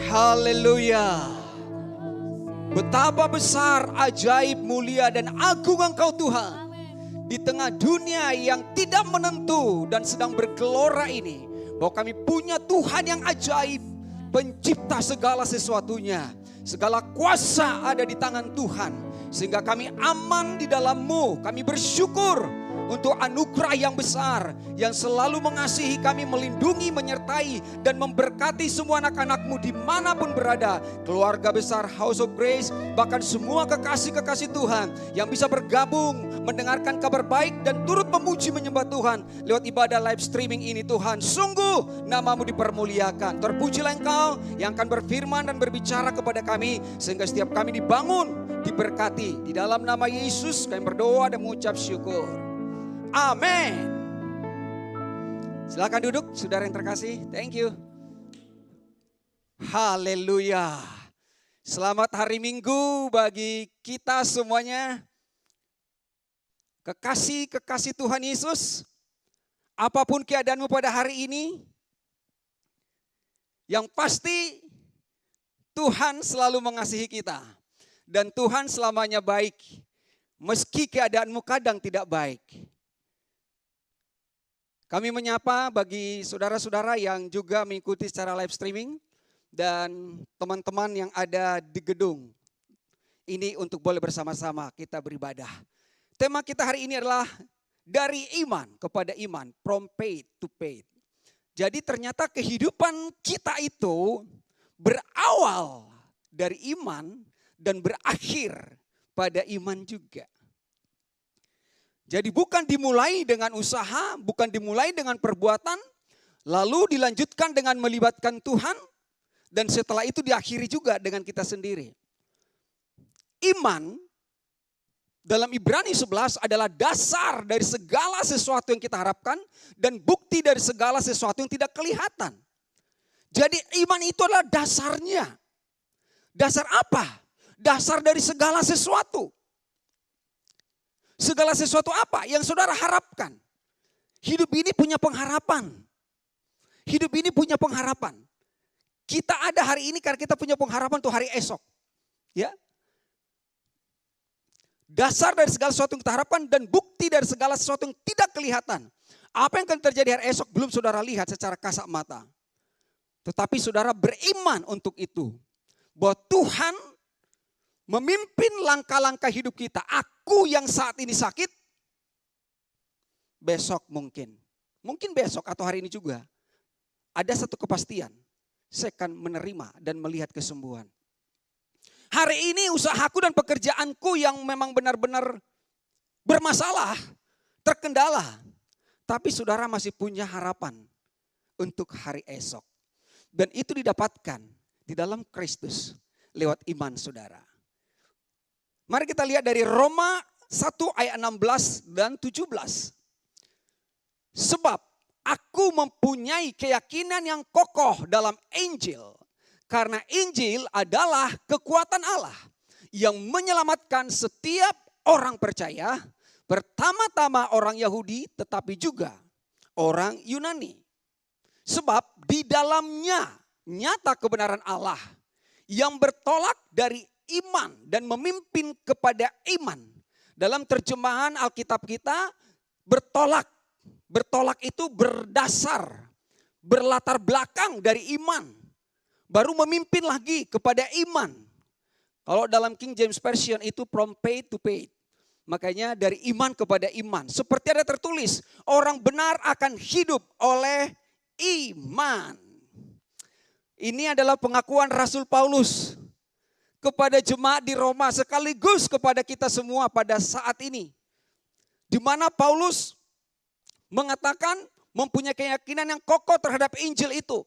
Haleluya. Betapa besar, ajaib, mulia, dan agung Engkau Tuhan. Di tengah dunia yang tidak menentu dan sedang bergelora ini, bahwa kami punya Tuhan yang ajaib, pencipta segala sesuatunya. Segala kuasa ada di tangan Tuhan. Sehingga kami aman di dalam-Mu. Kami bersyukur untuk anugerah yang besar yang selalu mengasihi kami, melindungi, menyertai, dan memberkati semua anak-anak-Mu dimanapun berada. Keluarga besar House of Grace, bahkan semua kekasih-kekasih Tuhan yang bisa bergabung, mendengarkan kabar baik dan turut memuji menyembah Tuhan lewat ibadah live streaming ini. Tuhan, sungguh nama-Mu dipermuliakan. Terpujilah Engkau yang akan berfirman dan berbicara kepada kami, sehingga setiap kami dibangun, diberkati. Di dalam nama Yesus kami berdoa dan mengucap syukur. Amin. Silakan duduk, saudara yang terkasih. Thank you. Haleluya. Selamat hari Minggu bagi kita semuanya. Kekasih-kekasih Tuhan Yesus. Apapun keadaanmu pada hari ini, yang pasti Tuhan selalu mengasihi kita. Dan Tuhan selamanya baik. Meski keadaanmu kadang tidak baik. Kami menyapa bagi saudara-saudara yang juga mengikuti secara live streaming dan teman-teman yang ada di gedung ini untuk boleh bersama-sama kita beribadah. Tema kita hari ini adalah dari iman kepada iman, from faith to faith. Jadi ternyata kehidupan kita itu berawal dari iman dan berakhir pada iman juga. Jadi bukan dimulai dengan usaha, bukan dimulai dengan perbuatan, lalu dilanjutkan dengan melibatkan Tuhan, dan setelah itu diakhiri juga dengan kita sendiri. Iman dalam Ibrani 11 adalah dasar dari segala sesuatu yang kita harapkan dan bukti dari segala sesuatu yang tidak kelihatan. Jadi iman itu adalah dasarnya. Dasar apa? Dasar dari segala sesuatu. Segala sesuatu apa yang saudara harapkan? Hidup ini punya pengharapan. Hidup ini punya pengharapan. Kita ada hari ini karena kita punya pengharapan untuk hari esok. Ya. Dasar dari segala sesuatu yang kita harapkan dan bukti dari segala sesuatu yang tidak kelihatan. Apa yang akan terjadi hari esok belum saudara lihat secara kasat mata. Tetapi saudara beriman untuk itu. Bahwa Tuhan memimpin langkah-langkah hidup kita. Aku yang saat ini sakit, besok mungkin besok atau hari ini juga. Ada satu kepastian, saya akan menerima dan melihat kesembuhan. Hari ini usahaku dan pekerjaanku yang memang benar-benar bermasalah, terkendala. Tapi saudara masih punya harapan untuk hari esok. Dan itu didapatkan di dalam Kristus lewat iman saudara. Mari kita lihat dari Roma 1 ayat 16 dan 17. Sebab aku mempunyai keyakinan yang kokoh dalam Injil. Karena Injil adalah kekuatan Allah yang menyelamatkan setiap orang percaya. Pertama-tama orang Yahudi tetapi juga orang Yunani. Sebab di dalamnya nyata kebenaran Allah yang bertolak dari iman dan memimpin kepada iman. Dalam terjemahan Alkitab kita bertolak. Bertolak itu berdasar, berlatar belakang dari iman. Baru memimpin lagi kepada iman. Kalau dalam King James Version itu from faith to faith. Makanya dari iman kepada iman. Seperti ada tertulis, orang benar akan hidup oleh iman. Ini adalah pengakuan Rasul Paulus kepada jemaat di Roma sekaligus kepada kita semua pada saat ini. Di mana Paulus mengatakan mempunyai keyakinan yang kokoh terhadap Injil itu.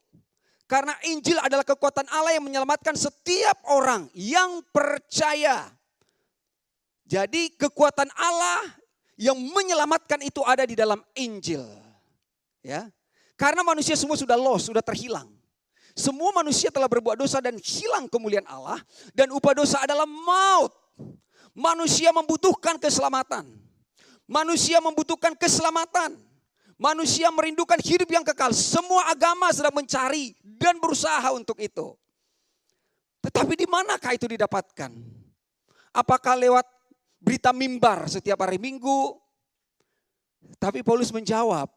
Karena Injil adalah kekuatan Allah yang menyelamatkan setiap orang yang percaya. Jadi kekuatan Allah yang menyelamatkan itu ada di dalam Injil. Ya. Karena manusia semua sudah lost, sudah terhilang. Semua manusia telah berbuat dosa dan hilang kemuliaan Allah. Dan upah dosa adalah maut. Manusia membutuhkan keselamatan. Manusia membutuhkan keselamatan. Manusia merindukan hidup yang kekal. Semua agama sedang mencari dan berusaha untuk itu. Tetapi di manakah itu didapatkan? Apakah lewat berita mimbar setiap hari Minggu? Tapi Paulus menjawab,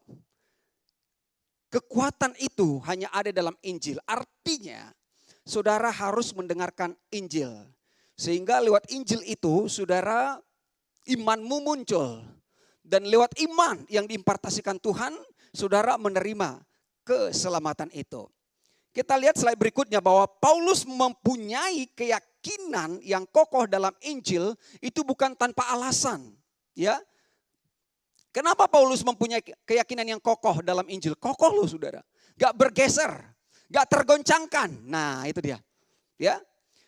kekuatan itu hanya ada dalam Injil. Artinya, saudara harus mendengarkan Injil. Sehingga lewat Injil itu, saudara, imanmu muncul. Dan lewat iman yang diimpartasikan Tuhan, saudara menerima keselamatan itu. Kita lihat slide berikutnya bahwa Paulus mempunyai keyakinan yang kokoh dalam Injil itu bukan tanpa alasan. Ya, kenapa Paulus mempunyai keyakinan yang kokoh dalam Injil? Kokoh loh saudara, gak bergeser, gak tergoncangkan. Nah itu dia. Ya,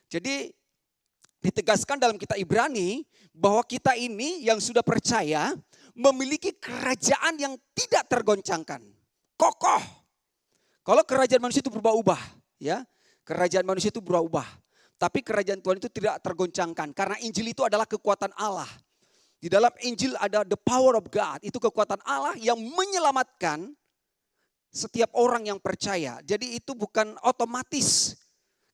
jadi ditegaskan dalam kitab Ibrani bahwa kita ini yang sudah percaya memiliki kerajaan yang tidak tergoncangkan, kokoh. Kalau kerajaan manusia itu berubah-ubah, ya, kerajaan manusia itu berubah. Tapi kerajaan Tuhan itu tidak tergoncangkan karena Injil itu adalah kekuatan Allah. Di dalam Injil ada the power of God, itu kekuatan Allah yang menyelamatkan setiap orang yang percaya. Jadi itu bukan otomatis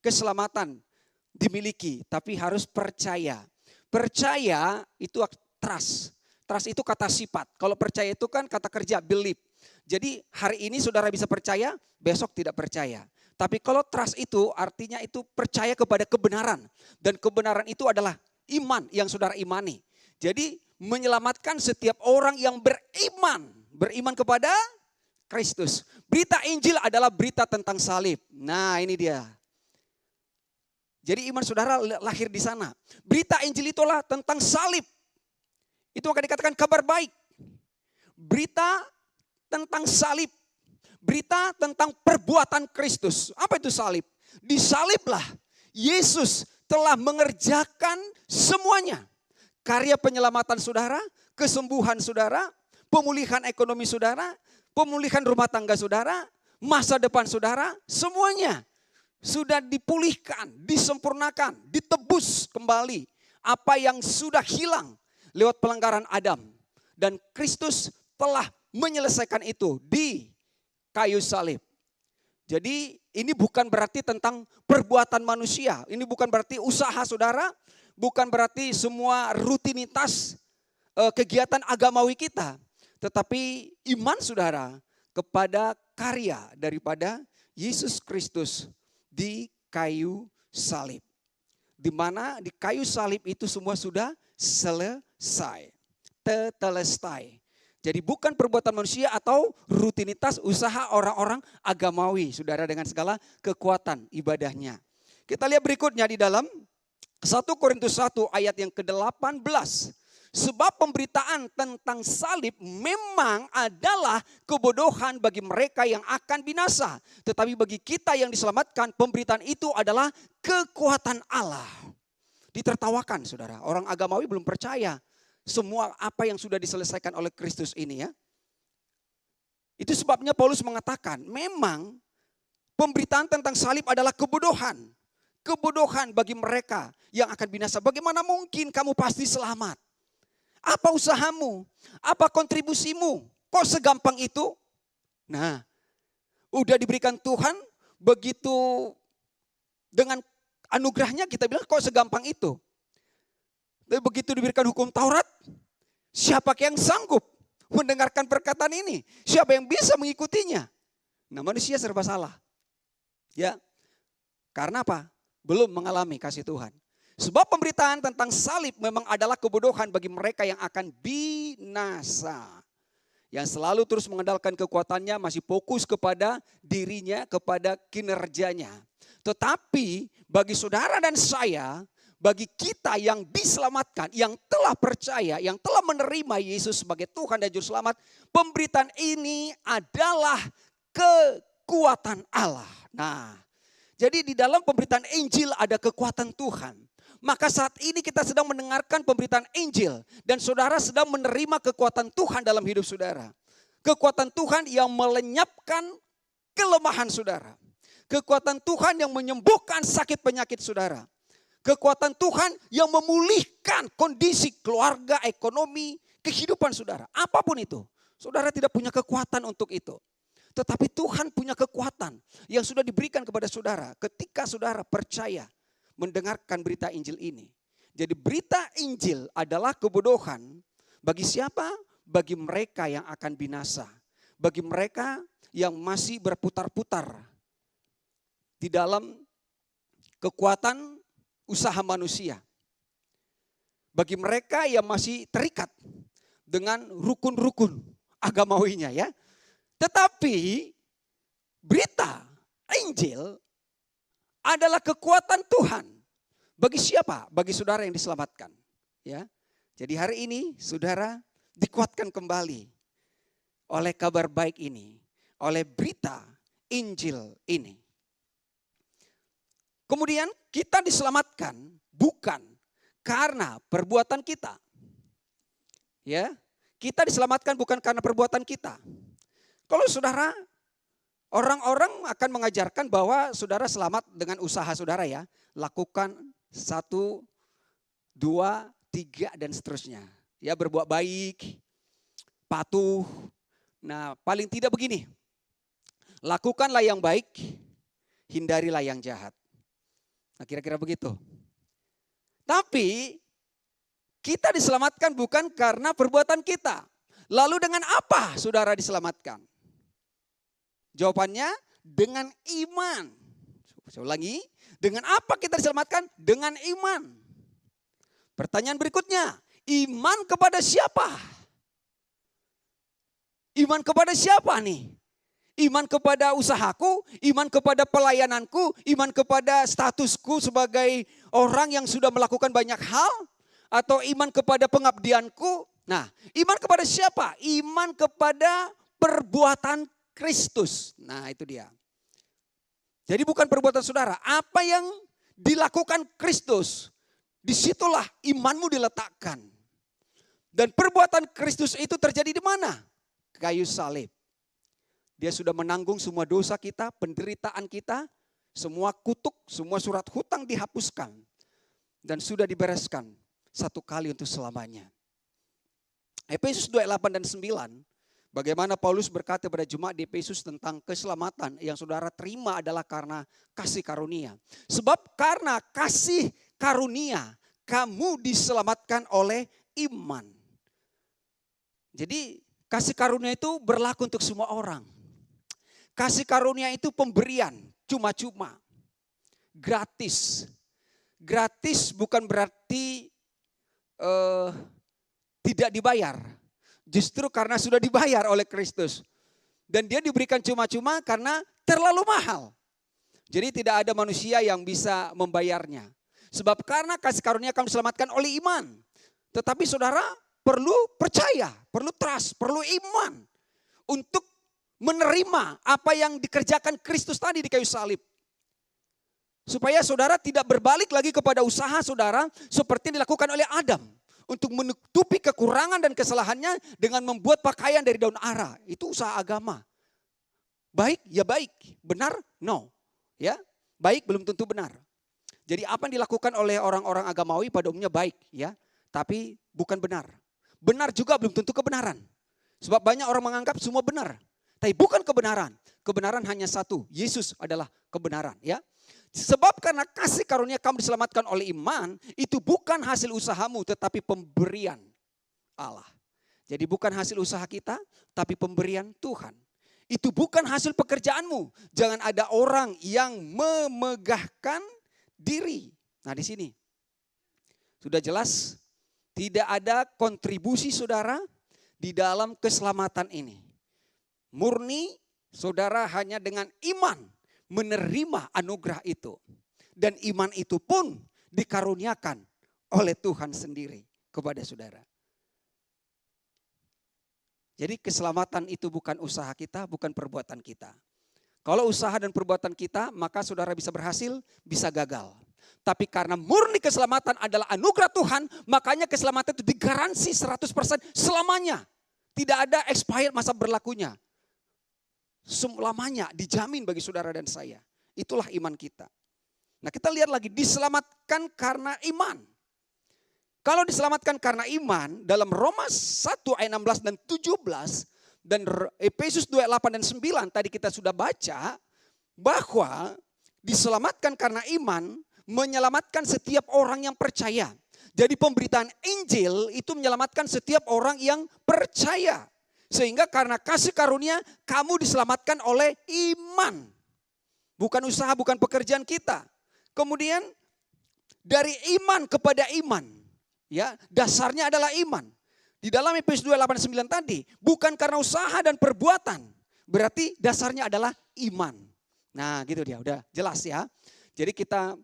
keselamatan dimiliki, tapi harus percaya. Percaya itu trust. Trust itu kata sifat. Kalau percaya itu kan kata kerja, believe. Jadi hari ini saudara bisa percaya, besok tidak percaya. Tapi kalau trust itu artinya itu percaya kepada kebenaran. Dan kebenaran itu adalah iman yang saudara imani. Jadi menyelamatkan setiap orang yang beriman. Beriman kepada Kristus. Berita Injil adalah berita tentang salib. Nah ini dia. Jadi iman saudara lahir di sana. Berita Injil itulah tentang salib. Itu akan dikatakan kabar baik. Berita tentang salib. Berita tentang perbuatan Kristus. Apa itu salib? Disaliblah Yesus telah mengerjakan semuanya. Karya penyelamatan saudara, kesembuhan saudara, pemulihan ekonomi saudara, pemulihan rumah tangga saudara, masa depan saudara, semuanya sudah dipulihkan, disempurnakan, ditebus kembali. Apa yang sudah hilang lewat pelanggaran Adam. Dan Kristus telah menyelesaikan itu di kayu salib. Jadi ini bukan berarti tentang perbuatan manusia. Ini bukan berarti usaha saudara. Bukan berarti semua rutinitas kegiatan agamawi kita. Tetapi iman saudara kepada karya daripada Yesus Kristus di kayu salib. Di mana di kayu salib itu semua sudah selesai. Tetelestai. Jadi bukan perbuatan manusia atau rutinitas usaha orang-orang agamawi. Saudara dengan segala kekuatan ibadahnya. Kita lihat berikutnya di dalam 1 Korintus 1 ayat yang ke-18. Sebab pemberitaan tentang salib memang adalah kebodohan bagi mereka yang akan binasa. Tetapi bagi kita yang diselamatkan, pemberitaan itu adalah kekuatan Allah. Ditertawakan saudara, orang agamawi belum percaya semua apa yang sudah diselesaikan oleh Kristus ini ya. Itu sebabnya Paulus mengatakan memang pemberitaan tentang salib adalah kebodohan. Kebodohan bagi mereka yang akan binasa. Bagaimana mungkin kamu pasti selamat? Apa usahamu? Apa kontribusimu? Kok segampang itu? Nah, udah diberikan Tuhan begitu dengan anugerahnya kita bilang kok segampang itu? Tapi begitu diberikan hukum Taurat, siapa yang sanggup mendengarkan perkataan ini? Siapa yang bisa mengikutinya? Nah manusia serba salah. Ya, karena apa? Belum mengalami kasih Tuhan. Sebab pemberitaan tentang salib memang adalah kebodohan bagi mereka yang akan binasa. Yang selalu terus mengandalkan kekuatannya, masih fokus kepada dirinya, kepada kinerjanya. Tetapi bagi saudara dan saya, bagi kita yang diselamatkan, yang telah percaya, yang telah menerima Yesus sebagai Tuhan dan Juru Selamat, pemberitaan ini adalah kekuatan Allah. Nah, jadi di dalam pemberitaan Injil ada kekuatan Tuhan. Maka saat ini kita sedang mendengarkan pemberitaan Injil dan saudara sedang menerima kekuatan Tuhan dalam hidup saudara. Kekuatan Tuhan yang melenyapkan kelemahan saudara. Kekuatan Tuhan yang menyembuhkan sakit penyakit saudara. Kekuatan Tuhan yang memulihkan kondisi keluarga, ekonomi, kehidupan saudara. Apapun itu. Saudara tidak punya kekuatan untuk itu. Tetapi Tuhan punya kekuatan yang sudah diberikan kepada saudara ketika saudara percaya mendengarkan berita Injil ini. Jadi berita Injil adalah kebodohan bagi siapa? Bagi mereka yang akan binasa. Bagi mereka yang masih berputar-putar di dalam kekuatan usaha manusia. Bagi mereka yang masih terikat dengan rukun-rukun agamawinya ya. Tetapi berita Injil adalah kekuatan Tuhan. Bagi siapa? Bagi saudara yang diselamatkan. Ya. Jadi hari ini saudara dikuatkan kembali oleh kabar baik ini. Oleh berita Injil ini. Kemudian kita diselamatkan bukan karena perbuatan kita. Ya. Kita diselamatkan bukan karena perbuatan kita. Kalau saudara, orang-orang akan mengajarkan bahwa saudara selamat dengan usaha saudara ya. Lakukan 1, 2, 3 dan seterusnya. Ya, berbuat baik, patuh. Nah, paling tidak begini. Lakukanlah yang baik, hindarilah yang jahat. Nah, kira-kira begitu. Tapi kita diselamatkan bukan karena perbuatan kita. Lalu dengan apa saudara diselamatkan? Jawabannya dengan iman. Saya ulangi, dengan apa kita diselamatkan? Dengan iman. Pertanyaan berikutnya, iman kepada siapa? Iman kepada siapa nih? Iman kepada usahaku, iman kepada pelayananku, iman kepada statusku sebagai orang yang sudah melakukan banyak hal? Atau iman kepada pengabdianku? Nah, iman kepada siapa? Iman kepada perbuatan Kristus. Nah, itu dia. Jadi bukan perbuatan saudara. Apa yang dilakukan Kristus, disitulah imanmu diletakkan. Dan perbuatan Kristus itu terjadi di mana? Kayu salib. Dia sudah menanggung semua dosa kita, penderitaan kita, semua kutuk, semua surat hutang dihapuskan. Dan sudah dibereskan satu kali untuk selamanya. Efesus 2:8 dan 9. Bagaimana Paulus berkata pada jemaat di Efesus tentang keselamatan yang saudara terima adalah karena kasih karunia. Sebab karena kasih karunia kamu diselamatkan oleh iman. Jadi kasih karunia itu berlaku untuk semua orang. Kasih karunia itu pemberian cuma-cuma. Gratis. Gratis bukan berarti tidak dibayar. Justru karena sudah dibayar oleh Kristus. Dan dia diberikan cuma-cuma karena terlalu mahal. Jadi tidak ada manusia yang bisa membayarnya. Sebab karena kasih karunia kamu diselamatkan oleh iman. Tetapi saudara perlu percaya, perlu trust, perlu iman. Untuk menerima apa yang dikerjakan Kristus tadi di kayu salib. Supaya saudara tidak berbalik lagi kepada usaha saudara seperti yang dilakukan oleh Adam. Untuk menutupi kekurangan dan kesalahannya dengan membuat pakaian dari daun ara. Itu usaha agama. Baik, ya baik. Benar? No. Ya, baik belum tentu benar. Jadi apa yang dilakukan oleh orang-orang agamawi pada umumnya baik. Ya, tapi bukan benar. Benar juga belum tentu kebenaran. Sebab banyak orang menganggap semua benar. Tapi bukan kebenaran. Kebenaran hanya satu. Yesus adalah kebenaran. Ya. Sebab karena kasih karunia kamu diselamatkan oleh iman, itu bukan hasil usahamu tetapi pemberian Allah. Jadi bukan hasil usaha kita, tapi pemberian Tuhan. Itu bukan hasil pekerjaanmu. Jangan ada orang yang memegahkan diri. Nah di sini sudah jelas tidak ada kontribusi saudara di dalam keselamatan ini. Murni saudara hanya dengan iman menerima anugerah itu. Dan iman itu pun dikaruniakan oleh Tuhan sendiri kepada saudara. Jadi keselamatan itu bukan usaha kita, bukan perbuatan kita. Kalau usaha dan perbuatan kita, maka saudara bisa berhasil, bisa gagal. Tapi karena murni keselamatan adalah anugerah Tuhan, makanya keselamatan itu digaransi 100% selamanya. Tidak ada expired masa berlakunya. Selamanya dijamin bagi saudara dan saya. Itulah iman kita. Nah kita lihat lagi, diselamatkan karena iman. Kalau diselamatkan karena iman, dalam Roma 1 ayat 16 dan 17, dan Efesus 2 ayat 8 dan 9, tadi kita sudah baca, bahwa diselamatkan karena iman, menyelamatkan setiap orang yang percaya. Jadi pemberitaan Injil itu menyelamatkan setiap orang yang percaya. Sehingga karena kasih karunia kamu diselamatkan oleh iman. Bukan usaha, bukan pekerjaan kita. Kemudian dari iman kepada iman. Ya, dasarnya adalah iman. Di dalam Efesus 2:8-9 tadi, bukan karena usaha dan perbuatan. Berarti dasarnya adalah iman. Nah gitu dia, udah jelas ya. Jadi kita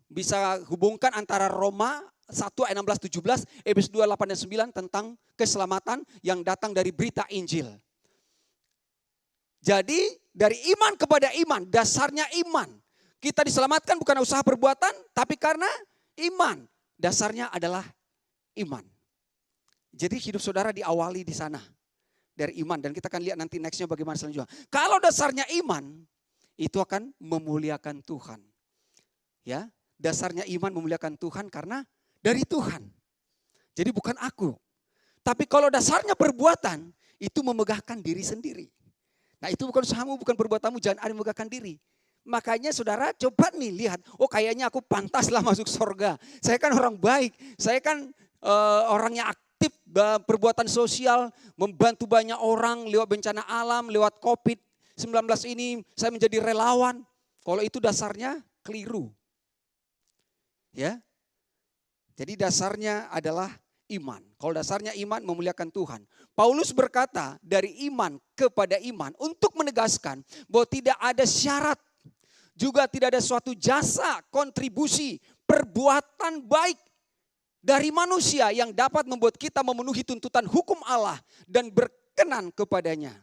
bisa hubungkan antara Roma 1 ayat 16-17, Efesus 2:8-9 tentang keselamatan yang datang dari berita Injil. Jadi dari iman kepada iman, dasarnya iman. Kita diselamatkan bukan usaha perbuatan, tapi karena iman. Dasarnya adalah iman. Jadi hidup saudara diawali di sana. Dari iman, dan kita akan lihat nanti nextnya bagaimana selanjutnya. Kalau dasarnya iman, itu akan memuliakan Tuhan. Ya, dasarnya iman memuliakan Tuhan karena dari Tuhan. Jadi bukan aku. Tapi kalau dasarnya perbuatan, itu memegahkan diri sendiri. Nah itu bukan usahamu, bukan perbuatanmu, jangan ada yang memegahkan diri. Makanya saudara coba nih lihat, oh kayaknya aku pantaslah masuk surga. Saya kan orang baik, saya kan orangnya aktif perbuatan sosial, membantu banyak orang lewat bencana alam, lewat COVID-19 ini, saya menjadi relawan. Kalau itu dasarnya keliru. Ya, jadi dasarnya adalah iman. Kalau dasarnya iman memuliakan Tuhan. Paulus berkata dari iman kepada iman untuk menegaskan bahwa tidak ada syarat. Juga tidak ada suatu jasa, kontribusi, perbuatan baik dari manusia yang dapat membuat kita memenuhi tuntutan hukum Allah dan berkenan kepadanya.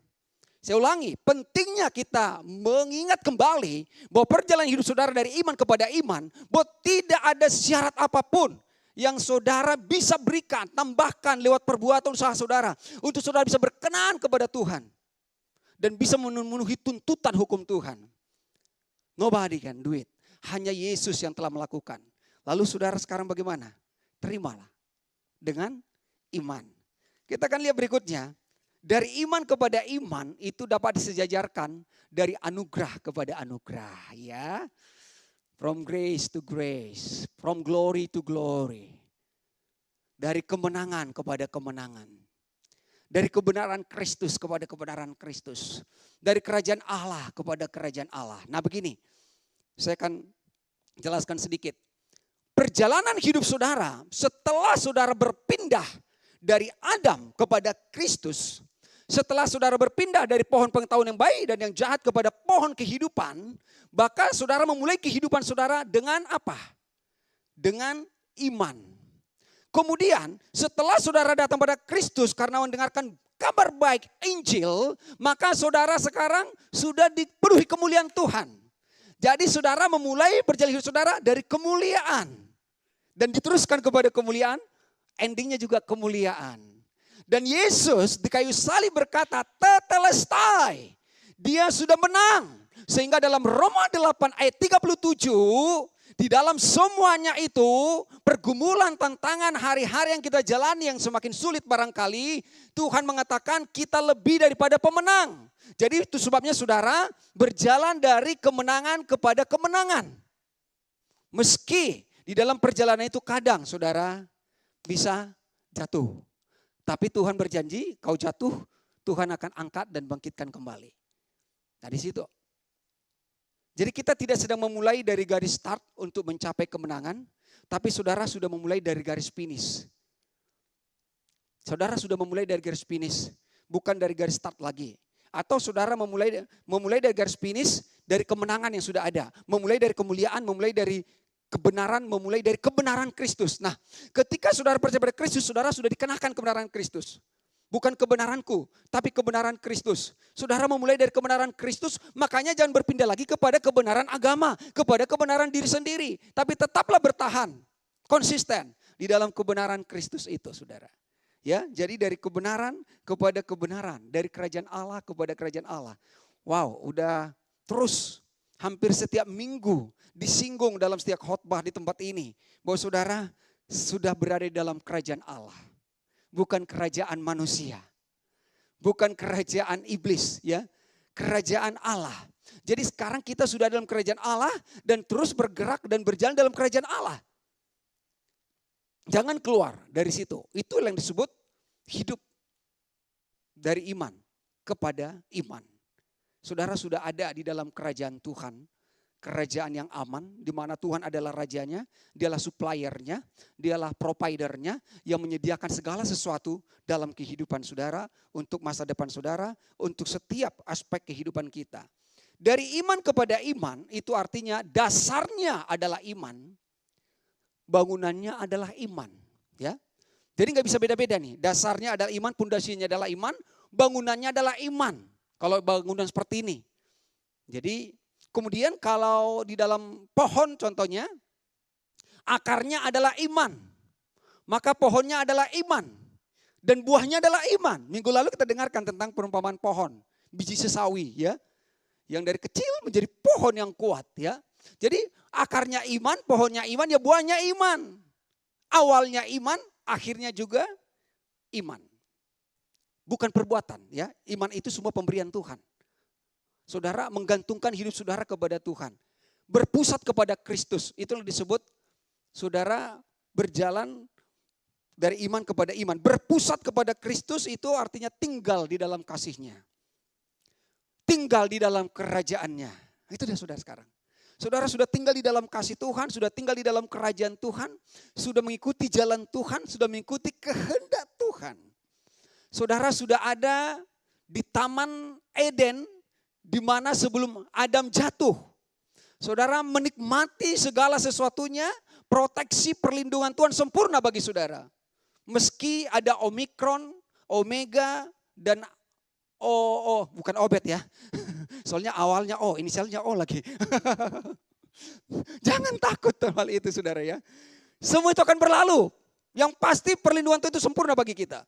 Saya ulangi, pentingnya kita mengingat kembali bahwa perjalanan hidup saudara dari iman kepada iman, bahwa tidak ada syarat apapun yang saudara bisa berikan, tambahkan lewat perbuatan usaha saudara, untuk saudara bisa berkenan kepada Tuhan dan bisa memenuhi tuntutan hukum Tuhan. Nobody can do it. Hanya Yesus yang telah melakukan. Lalu saudara sekarang bagaimana? Terimalah dengan iman. Kita akan lihat berikutnya. Dari iman kepada iman itu dapat disejajarkan dari anugerah kepada anugerah. Ya. From grace to grace. From glory to glory. Dari kemenangan kepada kemenangan. Dari kebenaran Kristus kepada kebenaran Kristus. Dari kerajaan Allah kepada kerajaan Allah. Nah begini, saya akan jelaskan sedikit. Perjalanan hidup saudara setelah saudara berpindah dari Adam kepada Kristus. Setelah saudara berpindah dari pohon pengetahuan yang baik dan yang jahat kepada pohon kehidupan. Maka saudara memulai kehidupan saudara dengan apa? Dengan iman. Kemudian setelah saudara datang pada Kristus karena mendengarkan kabar baik Injil, maka saudara sekarang sudah dipenuhi kemuliaan Tuhan. Jadi saudara memulai perjalanan hidup saudara dari kemuliaan. Dan diteruskan kepada kemuliaan, endingnya juga kemuliaan. Dan Yesus di kayu salib berkata, tetelestai, dia sudah menang. Sehingga dalam Roma 8 ayat 37, di dalam semuanya itu, pergumulan, tantangan, hari-hari yang kita jalani yang semakin sulit barangkali, Tuhan mengatakan kita lebih daripada pemenang. Jadi itu sebabnya saudara berjalan dari kemenangan kepada kemenangan. Meski di dalam perjalanan itu kadang saudara bisa jatuh. Tapi Tuhan berjanji kau jatuh, Tuhan akan angkat dan bangkitkan kembali. Nah di situ. Jadi kita tidak sedang memulai dari garis start untuk mencapai kemenangan. Tapi saudara sudah memulai dari garis finish. Saudara sudah memulai dari garis finish. Bukan dari garis start lagi. Atau saudara memulai dari garis finish dari kemenangan yang sudah ada. Memulai dari kemuliaan, memulai dari kebenaran, memulai dari kebenaran Kristus. Nah ketika saudara percaya pada Kristus, saudara sudah dikenakan kebenaran Kristus. Bukan kebenaranku, tapi kebenaran Kristus. Saudara memulai dari kebenaran Kristus, makanya jangan berpindah lagi kepada kebenaran agama, kepada kebenaran diri sendiri. Tapi tetaplah bertahan, konsisten di dalam kebenaran Kristus itu, saudara. Ya, jadi dari kebenaran kepada kebenaran, dari kerajaan Allah kepada kerajaan Allah. Wow, udah terus hampir setiap minggu disinggung dalam setiap khotbah di tempat ini, bahwa saudara sudah berada di dalam kerajaan Allah. Bukan kerajaan manusia. Bukan kerajaan iblis, ya. Kerajaan Allah. Jadi sekarang kita sudah dalam kerajaan Allah dan terus bergerak dan berjalan dalam kerajaan Allah. Jangan keluar dari situ. Itu yang disebut hidup dari iman kepada iman. Saudara sudah ada di dalam kerajaan Tuhan. Kerajaan yang aman, di mana Tuhan adalah rajanya, dialah suppliernya, dialah providernya yang menyediakan segala sesuatu dalam kehidupan saudara, untuk masa depan saudara, untuk setiap aspek kehidupan kita. Dari iman kepada iman itu artinya dasarnya adalah iman, bangunannya adalah iman. Ya, jadi nggak bisa beda-beda nih. Dasarnya adalah iman, pondasinya adalah iman, bangunannya adalah iman. Kalau bangunan seperti ini, jadi kemudian kalau di dalam pohon contohnya, akarnya adalah iman. Maka pohonnya adalah iman. Dan buahnya adalah iman. Minggu lalu kita dengarkan tentang perumpamaan pohon. Biji sesawi ya. Yang dari kecil menjadi pohon yang kuat ya. Jadi akarnya iman, pohonnya iman, ya buahnya iman. Awalnya iman, akhirnya juga iman. Bukan perbuatan ya. Iman itu semua pemberian Tuhan. Saudara menggantungkan hidup saudara kepada Tuhan. Berpusat kepada Kristus. Itulah disebut saudara berjalan dari iman kepada iman. Berpusat kepada Kristus itu artinya tinggal di dalam kasih-Nya. Tinggal di dalam kerajaannya. Itu dia saudara sekarang. Saudara sudah tinggal di dalam kasih Tuhan. Sudah tinggal di dalam kerajaan Tuhan. Sudah mengikuti jalan Tuhan. Sudah mengikuti kehendak Tuhan. Saudara sudah ada di Taman Eden, di mana sebelum Adam jatuh, saudara menikmati segala sesuatunya, proteksi perlindungan Tuhan sempurna bagi saudara. Meski ada Omikron, Omega, dan bukan Obed ya. Soalnya awalnya inisialnya O lagi. Jangan takut hal itu saudara ya. Semua itu akan berlalu. Yang pasti perlindungan Tuhan itu sempurna bagi kita.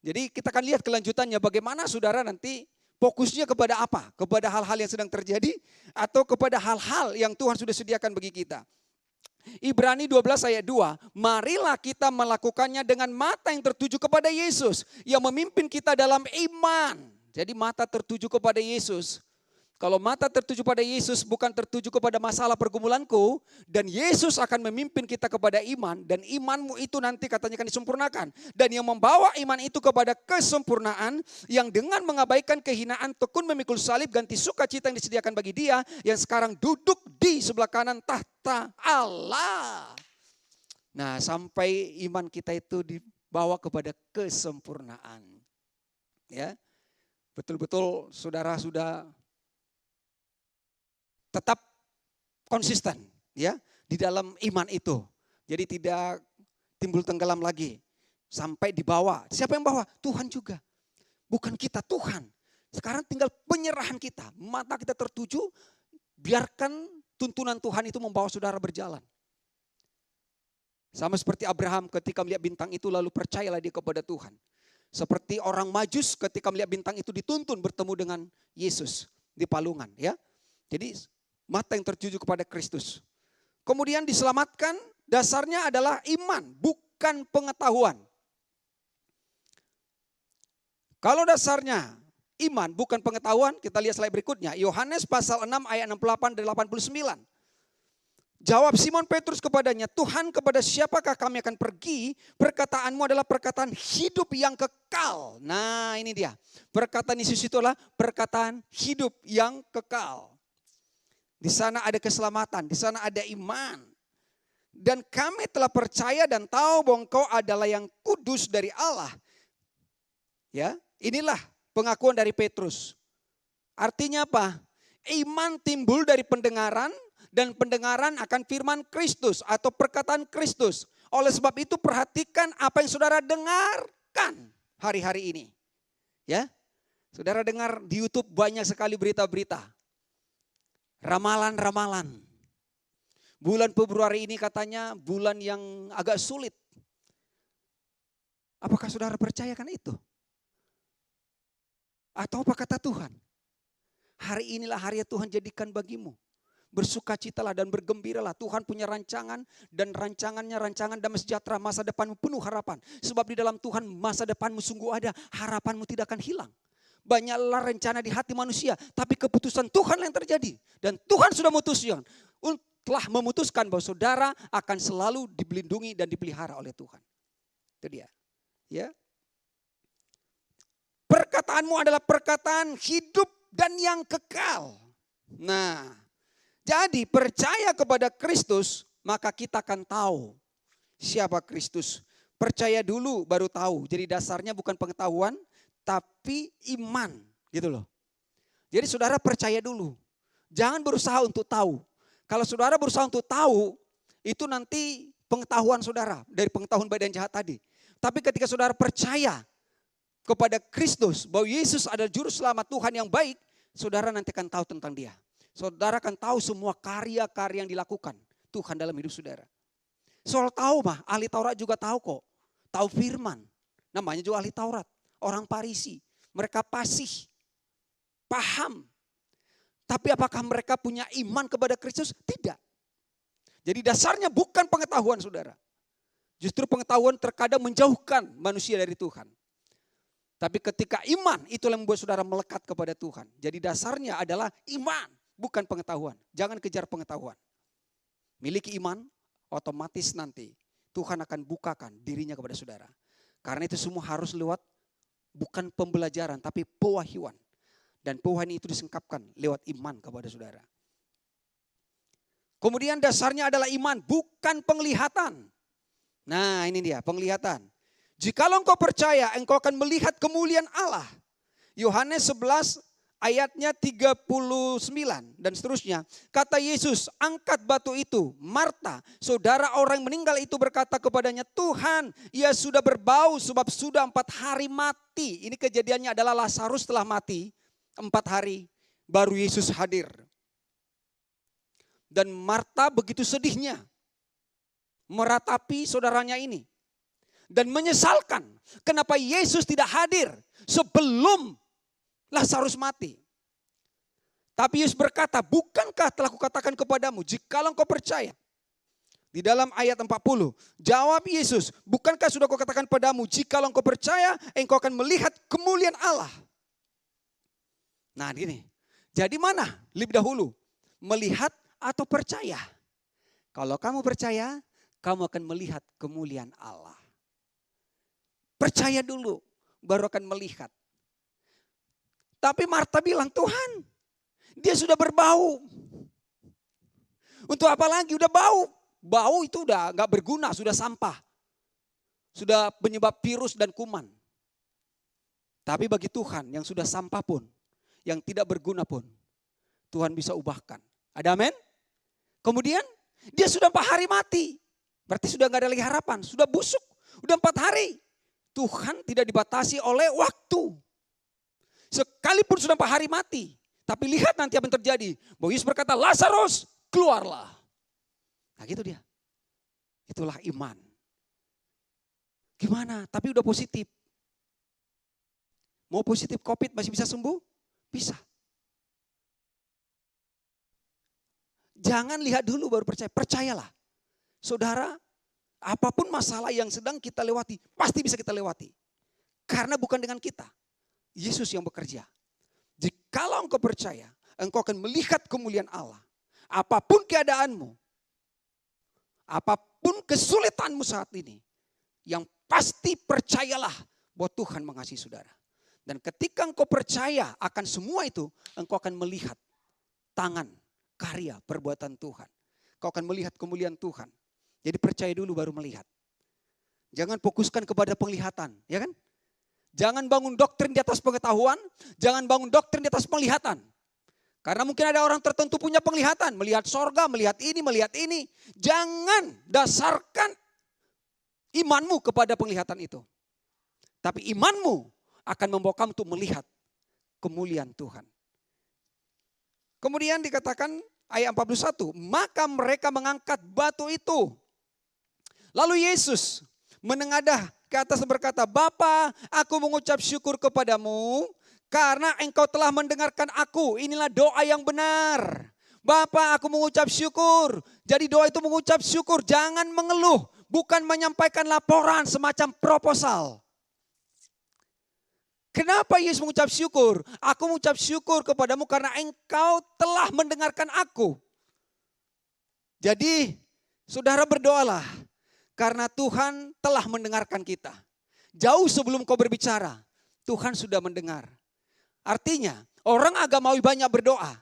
Jadi kita akan lihat kelanjutannya bagaimana saudara nanti fokusnya kepada apa? Kepada hal-hal yang sedang terjadi atau kepada hal-hal yang Tuhan sudah sediakan bagi kita. Ibrani 12 ayat 2, marilah kita melakukannya dengan mata yang tertuju kepada Yesus, yang memimpin kita dalam iman. Jadi mata tertuju kepada Yesus. Kalau mata tertuju pada Yesus bukan tertuju kepada masalah pergumulanku, dan Yesus akan memimpin kita kepada iman, dan imanmu itu nanti katanya akan disempurnakan. Dan yang membawa iman itu kepada kesempurnaan, yang dengan mengabaikan kehinaan tekun memikul salib, ganti sukacita yang disediakan bagi Dia yang sekarang duduk di sebelah kanan tahta Allah. Nah, sampai iman kita itu dibawa kepada kesempurnaan. Ya. Betul-betul saudara sudah tetap konsisten ya di dalam iman itu. Jadi tidak timbul tenggelam lagi sampai dibawa. Siapa yang bawa? Tuhan juga. Bukan kita, Tuhan. Sekarang tinggal penyerahan kita. Mata kita tertuju, biarkan tuntunan Tuhan itu membawa saudara berjalan. Sama seperti Abraham ketika melihat bintang itu lalu percayalah dia kepada Tuhan. Seperti orang Majus ketika melihat bintang itu dituntun bertemu dengan Yesus di palungan ya. Jadi mata yang tertuju kepada Kristus. Kemudian diselamatkan dasarnya adalah iman, bukan pengetahuan. Kalau dasarnya iman, bukan pengetahuan, kita lihat slide berikutnya. Yohanes pasal 6 ayat 68 dan 89. Jawab Simon Petrus kepadanya, Tuhan, kepada siapakah kami akan pergi? Perkataanmu adalah perkataan hidup yang kekal. Nah ini dia. Perkataan Yesus itu adalah perkataan hidup yang kekal. Di sana ada keselamatan, di sana ada iman. Dan kami telah percaya dan tahu bahwa Engkau adalah yang kudus dari Allah. Ya, inilah pengakuan dari Petrus. Artinya apa? Iman timbul dari pendengaran, dan pendengaran akan firman Kristus atau perkataan Kristus. Oleh sebab itu perhatikan apa yang saudara dengarkan hari-hari ini. Ya, saudara dengar di YouTube banyak sekali berita-berita. Ramalan-ramalan. Bulan Februari ini katanya bulan yang agak sulit. Apakah saudara percayakan itu? Atau apa kata Tuhan? Hari inilah hari yang Tuhan jadikan bagimu. Bersukacitalah dan bergembiralah. Tuhan punya rancangan, dan rancangannya rancangan damai sejahtera, masa depanmu penuh harapan. Sebab di dalam Tuhan masa depanmu sungguh ada, harapanmu tidak akan hilang. banyaklah rencana di hati manusia, tapi keputusan Tuhan yang terjadi. Dan Tuhan sudah telah memutuskan bahwa saudara akan selalu dilindungi dan dipelihara oleh Tuhan. Itu dia. Ya. Perkataanmu adalah perkataan hidup dan yang kekal. Nah, jadi percaya kepada Kristus, maka kita akan tahu siapa Kristus. Percaya dulu baru tahu. Jadi dasarnya bukan pengetahuan, tapi iman. Gitu loh. Jadi saudara percaya dulu. Jangan berusaha untuk tahu. Kalau saudara berusaha untuk tahu, itu nanti pengetahuan saudara. Dari pengetahuan baik dan jahat tadi. Tapi ketika saudara percaya kepada Kristus, bahwa Yesus adalah juru selamat Tuhan yang baik, saudara nanti akan tahu tentang dia. Saudara akan tahu semua karya-karya yang dilakukan Tuhan dalam hidup saudara. Soal tahu mah, ahli Taurat juga tahu kok. Tahu firman, namanya juga ahli Taurat. Orang Farisi, mereka fasih, paham. Tapi apakah mereka punya iman kepada Kristus? Tidak. Jadi dasarnya bukan pengetahuan saudara. Justru pengetahuan terkadang menjauhkan manusia dari Tuhan. Tapi ketika iman, itulah yang membuat saudara melekat kepada Tuhan. Jadi dasarnya adalah iman, bukan pengetahuan. Jangan kejar pengetahuan. Miliki iman, otomatis nanti Tuhan akan bukakan dirinya kepada saudara. Karena itu semua harus lewat bukan pembelajaran, tapi pewahyuan. Dan pewahyuan itu disingkapkan lewat iman kepada saudara. Kemudian dasarnya adalah iman, bukan penglihatan. Nah ini dia, penglihatan. Jikalau engkau percaya, engkau akan melihat kemuliaan Allah. Yohanes 11 ayatnya 39 dan seterusnya. Kata Yesus, angkat batu itu. Marta, saudara orang yang meninggal itu berkata kepadanya, Tuhan, ia sudah berbau sebab sudah 4 hari mati. Ini kejadiannya adalah Lazarus telah mati 4 hari, baru Yesus hadir. Dan Marta begitu sedihnya meratapi saudaranya ini. Dan menyesalkan kenapa Yesus tidak hadir sebelum Lazarus mati. Tapi Yesus berkata, bukankah telah kukatakan kepadamu, jikalau engkau percaya. Di dalam ayat 40, jawab Yesus, bukankah sudah kukatakan padamu, jikalau engkau percaya, engkau akan melihat kemuliaan Allah. Nah gini, jadi mana lebih dahulu, melihat atau percaya? Kalau kamu percaya, kamu akan melihat kemuliaan Allah. Percaya dulu, baru akan melihat. Tapi Marta bilang, Tuhan, dia sudah berbau. Untuk apa lagi? Udah bau. Bau itu udah gak berguna, sudah sampah. Sudah penyebab virus dan kuman. Tapi bagi Tuhan yang sudah sampah pun, yang tidak berguna pun, Tuhan bisa ubahkan. Ada amin? Kemudian dia sudah 4 hari mati. Berarti sudah gak ada lagi harapan, sudah busuk. Udah 4 hari. Tuhan tidak dibatasi oleh waktu. Sekalipun sudah 4 hari mati. Tapi lihat nanti apa yang terjadi. Bahwa Yesus berkata, Lazarus keluarlah. Nah gitu dia. Itulah iman. Gimana? Tapi udah positif. Mau positif COVID masih bisa sembuh? Bisa. Jangan lihat dulu baru percaya. Percayalah. Saudara, apapun masalah yang sedang kita lewati, pasti bisa kita lewati. Karena bukan dengan kita. Yesus yang bekerja. Jikalau engkau percaya, engkau akan melihat kemuliaan Allah. Apapun keadaanmu, apapun kesulitanmu saat ini, yang pasti percayalah bahwa Tuhan mengasihi saudara. Dan ketika engkau percaya akan semua itu, engkau akan melihat tangan, karya, perbuatan Tuhan. Engkau akan melihat kemuliaan Tuhan. Jadi percaya dulu baru melihat. Jangan fokuskan kepada penglihatan, ya kan? Jangan bangun doktrin di atas pengetahuan, jangan bangun doktrin di atas penglihatan. Karena mungkin ada orang tertentu punya penglihatan, melihat sorga, melihat ini. Jangan dasarkan imanmu kepada penglihatan itu. Tapi imanmu akan membawa kamu untuk melihat kemuliaan Tuhan. Kemudian dikatakan ayat 41, maka mereka mengangkat batu itu. Lalu Yesus menengadah ke atas dan berkata, Bapa, aku mengucap syukur kepadamu karena engkau telah mendengarkan aku. Inilah doa yang benar. Bapa, aku mengucap syukur. Jadi doa itu mengucap syukur, jangan mengeluh. Bukan menyampaikan laporan semacam proposal. Kenapa Yesus mengucap syukur? Aku mengucap syukur kepadamu karena engkau telah mendengarkan aku. Jadi saudara berdoalah karena Tuhan telah mendengarkan kita. Jauh sebelum kau berbicara, Tuhan sudah mendengar. Artinya orang agamawi banyak berdoa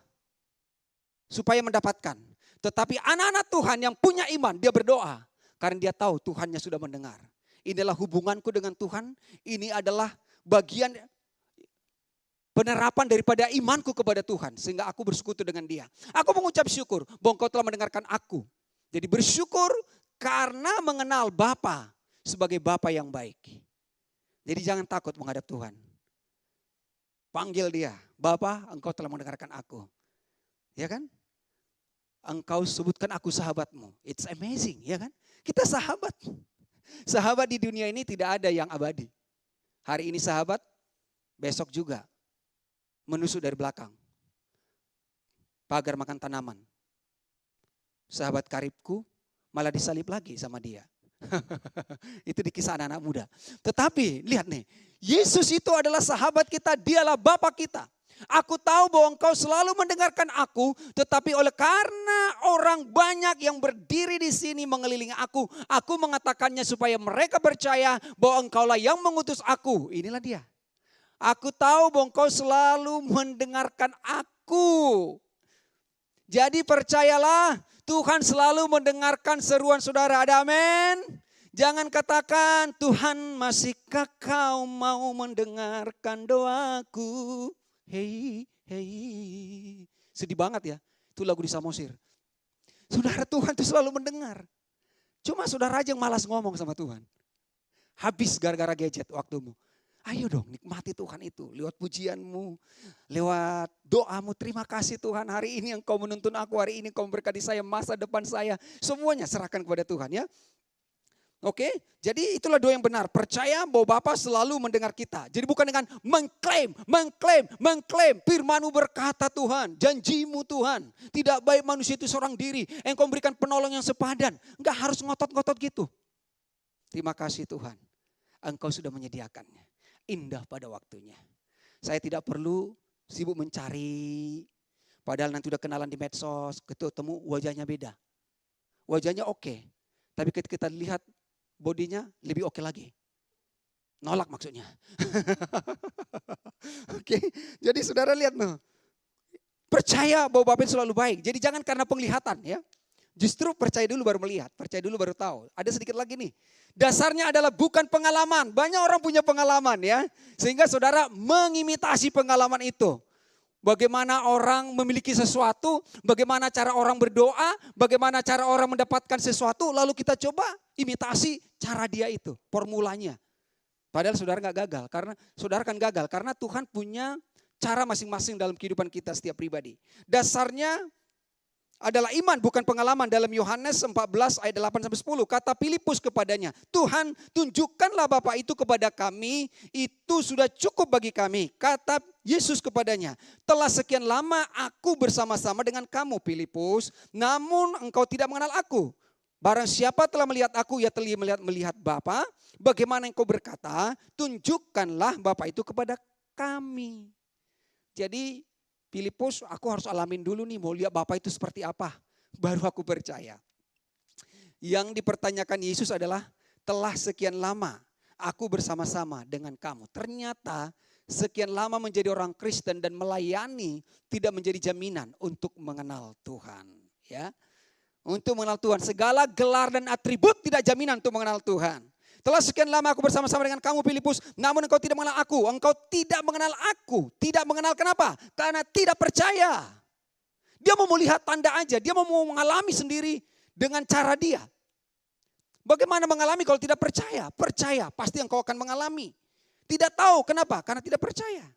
supaya mendapatkan. Tetapi anak-anak Tuhan yang punya iman, dia berdoa karena dia tahu Tuhannya sudah mendengar. Inilah hubunganku dengan Tuhan, ini adalah bagian penerapan daripada imanku kepada Tuhan. Sehingga aku bersekutu dengan dia. Aku mengucap syukur bahwa engkau telah mendengarkan aku. Jadi bersyukur karena mengenal Bapa sebagai Bapa yang baik. Jadi jangan takut menghadap Tuhan. Panggil dia, Bapa, engkau telah mendengarkan aku. Ya kan? Engkau sebutkan aku sahabatmu. It's amazing, ya kan? Kita sahabat. Sahabat di dunia ini tidak ada yang abadi. Hari ini sahabat, besok juga menusuk dari belakang. Pagar makan tanaman. Sahabat karibku malah disalib lagi sama dia. Itu di kisah anak-anak muda. Tetapi lihat nih, Yesus itu adalah sahabat kita, dialah Bapa kita. Aku tahu bahwa engkau selalu mendengarkan aku, tetapi oleh karena orang banyak yang berdiri di sini mengelilingi aku mengatakannya supaya mereka percaya bahwa engkaulah yang mengutus aku. Inilah dia. Aku tahu bahwa engkau selalu mendengarkan aku. Jadi percayalah, Tuhan selalu mendengarkan seruan saudara. Ada amin? Jangan katakan, Tuhan masihkah kau mau mendengarkan doaku? Hei, hei. Sedih banget ya. Itu lagu di Samosir. Saudara, Tuhan itu selalu mendengar. Cuma saudara aja yang malas ngomong sama Tuhan. Habis gara-gara gadget waktumu. Ayo dong nikmati Tuhan itu. Lewat pujianmu, lewat doamu. Terima kasih Tuhan, hari ini engkau menuntun aku. Hari ini engkau memberkati saya, masa depan saya. Semuanya serahkan kepada Tuhan ya. Oke, jadi itulah doa yang benar. Percaya bahwa Bapa selalu mendengar kita. Jadi bukan dengan mengklaim. Firman-Mu berkata Tuhan, janjimu Tuhan. Tidak baik manusia itu seorang diri. Engkau memberikan penolong yang sepadan. Enggak harus ngotot-ngotot gitu. Terima kasih Tuhan. Engkau sudah menyediakannya. Indah pada waktunya. Saya tidak perlu sibuk mencari. Padahal nanti udah kenalan di medsos. Ketemu wajahnya beda. Wajahnya oke. Tapi ketika kita lihat bodinya lebih oke lagi. Nolak maksudnya. Oke, jadi saudara lihat loh. Percaya bahwa Bapa selalu baik. Jadi jangan karena penglihatan ya. Justru percaya dulu baru melihat. Percaya dulu baru tahu. Ada sedikit lagi nih. Dasarnya adalah bukan pengalaman. Banyak orang punya pengalaman ya. Sehingga saudara mengimitasi pengalaman itu. Bagaimana orang memiliki sesuatu, bagaimana cara orang berdoa, bagaimana cara orang mendapatkan sesuatu, lalu kita coba imitasi cara dia itu, formulanya. Padahal saudara gak gagal, karena saudara kan gagal, karena Tuhan punya cara masing-masing dalam kehidupan kita setiap pribadi. Dasarnya adalah iman bukan pengalaman. Dalam Yohanes 14 ayat 8-10 kata Filipus kepadanya, Tuhan tunjukkanlah Bapa itu kepada kami, itu sudah cukup bagi kami. Kata Yesus kepadanya, telah sekian lama aku bersama-sama dengan kamu Filipus, namun engkau tidak mengenal aku. Barang siapa telah melihat aku, ia telah melihat Bapa. Bagaimana engkau berkata, tunjukkanlah Bapa itu kepada kami. Jadi Filipus, aku harus alamin dulu nih, mau lihat Bapa itu seperti apa. Baru aku percaya. Yang dipertanyakan Yesus adalah, telah sekian lama aku bersama-sama dengan kamu. Ternyata sekian lama menjadi orang Kristen dan melayani tidak menjadi jaminan untuk mengenal Tuhan. Ya, untuk mengenal Tuhan. Segala gelar dan atribut tidak jaminan untuk mengenal Tuhan. Telah sekian lama aku bersama-sama dengan kamu Filipus, namun engkau tidak mengenal aku. Engkau tidak mengenal aku. Tidak mengenal kenapa? Karena tidak percaya. Dia mau melihat tanda aja. Dia mau mengalami sendiri dengan cara dia. Bagaimana mengalami kalau tidak percaya? Percaya, pasti engkau akan mengalami. Tidak tahu kenapa? Karena tidak percaya.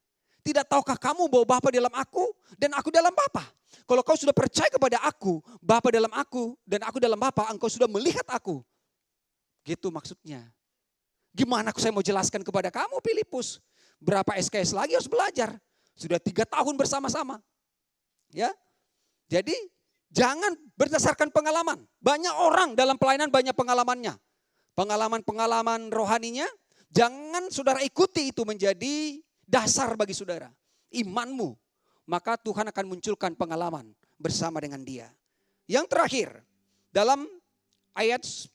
Tidak tahukah kamu bahwa Bapa dalam aku dan aku dalam Bapa? Kalau kau sudah percaya kepada aku, Bapa dalam aku dan aku dalam Bapa, engkau sudah melihat aku. Gitu maksudnya. Gimana saya mau jelaskan kepada kamu Filipus? Berapa SKS lagi harus belajar? Sudah 3 tahun bersama-sama. Ya. Jadi jangan berdasarkan pengalaman. Banyak orang dalam pelayanan banyak pengalamannya. Pengalaman-pengalaman rohaninya. Jangan saudara ikuti itu menjadi dasar bagi saudara, imanmu, maka Tuhan akan munculkan pengalaman bersama dengan dia. Yang terakhir, dalam ayat 10,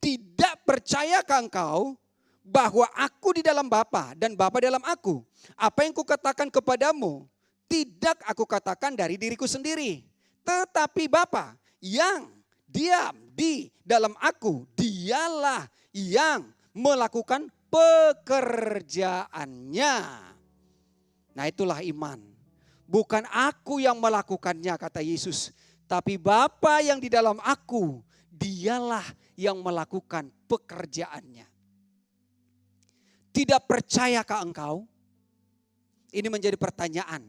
tidak percayakah engkau bahwa aku di dalam Bapa dan Bapa dalam aku? Apa yang kukatakan kepadamu, tidak aku katakan dari diriku sendiri, tetapi Bapa yang diam di dalam aku, dialah yang melakukan pekerjaannya. Nah, itulah iman. Bukan aku yang melakukannya, kata Yesus, tapi Bapa yang di dalam aku, dialah yang melakukan pekerjaannya. Tidak percayakah engkau? Ini menjadi pertanyaan.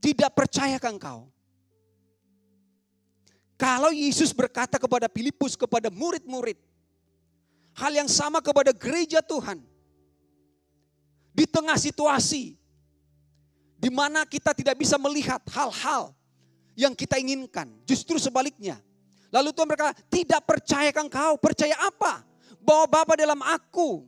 Tidak percayakah engkau? Kalau Yesus berkata kepada Filipus, kepada murid-murid, hal yang sama kepada gereja Tuhan. Di tengah situasi di mana kita tidak bisa melihat hal-hal yang kita inginkan. Justru sebaliknya. Lalu Tuhan berkata, tidak percayakah engkau? Percaya apa? Bahwa Bapa dalam aku,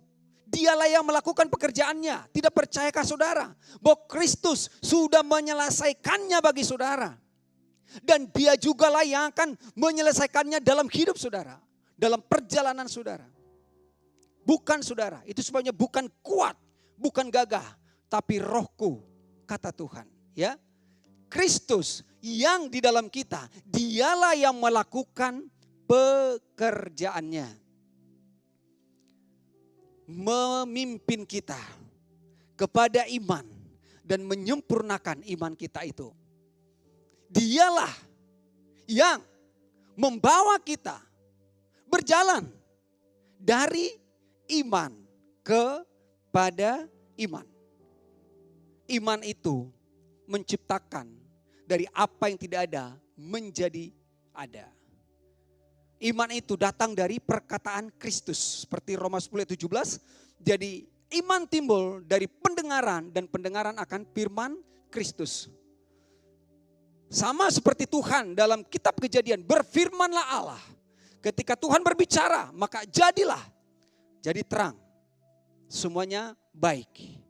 dialah yang melakukan pekerjaannya. Tidak percayakah saudara? Bahwa Kristus sudah menyelesaikannya bagi saudara. Dan dia jugalah yang akan menyelesaikannya dalam hidup saudara. Dalam perjalanan saudara. Bukan saudara, itu sebabnya bukan kuat, bukan gagah. Tapi rohku, kata Tuhan. Ya, Kristus yang di dalam kita, dialah yang melakukan pekerjaannya. Memimpin kita kepada iman dan menyempurnakan iman kita itu. Dialah yang membawa kita berjalan dari iman kepada iman. Iman itu menciptakan dari apa yang tidak ada menjadi ada. Iman itu datang dari perkataan Kristus. Seperti Roma 10 ayat 17. Jadi iman timbul dari pendengaran dan pendengaran akan firman Kristus. Sama seperti Tuhan dalam kitab Kejadian, berfirmanlah Allah. Ketika Tuhan berbicara, maka jadilah. Jadi terang. Semuanya baik.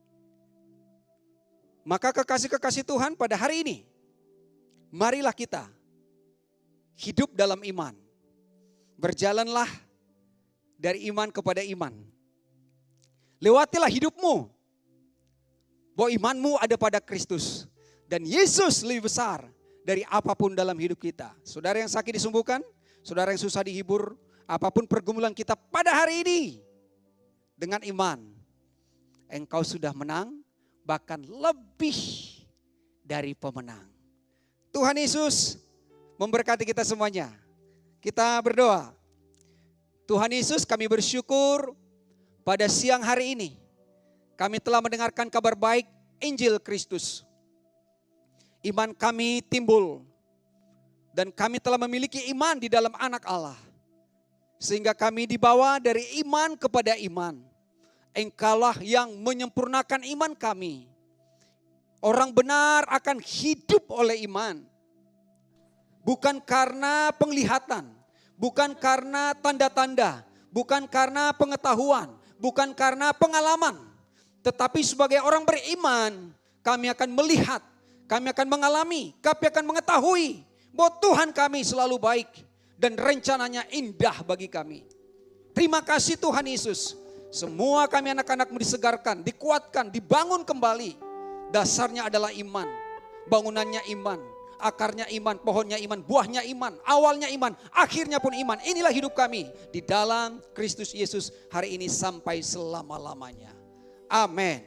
Maka kekasih-kekasih Tuhan pada hari ini, marilah kita hidup dalam iman. Berjalanlah dari iman kepada iman. Lewatilah hidupmu bahwa imanmu ada pada Kristus. Dan Yesus lebih besar dari apapun dalam hidup kita. Saudara yang sakit disembuhkan, saudara yang susah dihibur, apapun pergumulan kita pada hari ini. Dengan iman, engkau sudah menang, bahkan lebih dari pemenang. Tuhan Yesus memberkati kita semuanya. Kita berdoa. Tuhan Yesus, kami bersyukur pada siang hari ini. Kami telah mendengarkan kabar baik Injil Kristus. Iman kami timbul. Dan kami telah memiliki iman di dalam anak Allah. Sehingga kami dibawa dari iman kepada iman. Engkaulah yang menyempurnakan iman kami. Orang benar akan hidup oleh iman. Bukan karena penglihatan, bukan karena tanda-tanda, bukan karena pengetahuan, bukan karena pengalaman. Tetapi sebagai orang beriman, kami akan melihat, kami akan mengalami, kami akan mengetahui bahwa Tuhan kami selalu baik dan rencananya indah bagi kami. Terima kasih Tuhan Yesus. Semua kami anak-anakmu disegarkan, dikuatkan, dibangun kembali. Dasarnya adalah iman, bangunannya iman. Akarnya iman, pohonnya iman, buahnya iman, awalnya iman, akhirnya pun iman. Inilah hidup kami di dalam Kristus Yesus hari ini sampai selama-lamanya. Amin.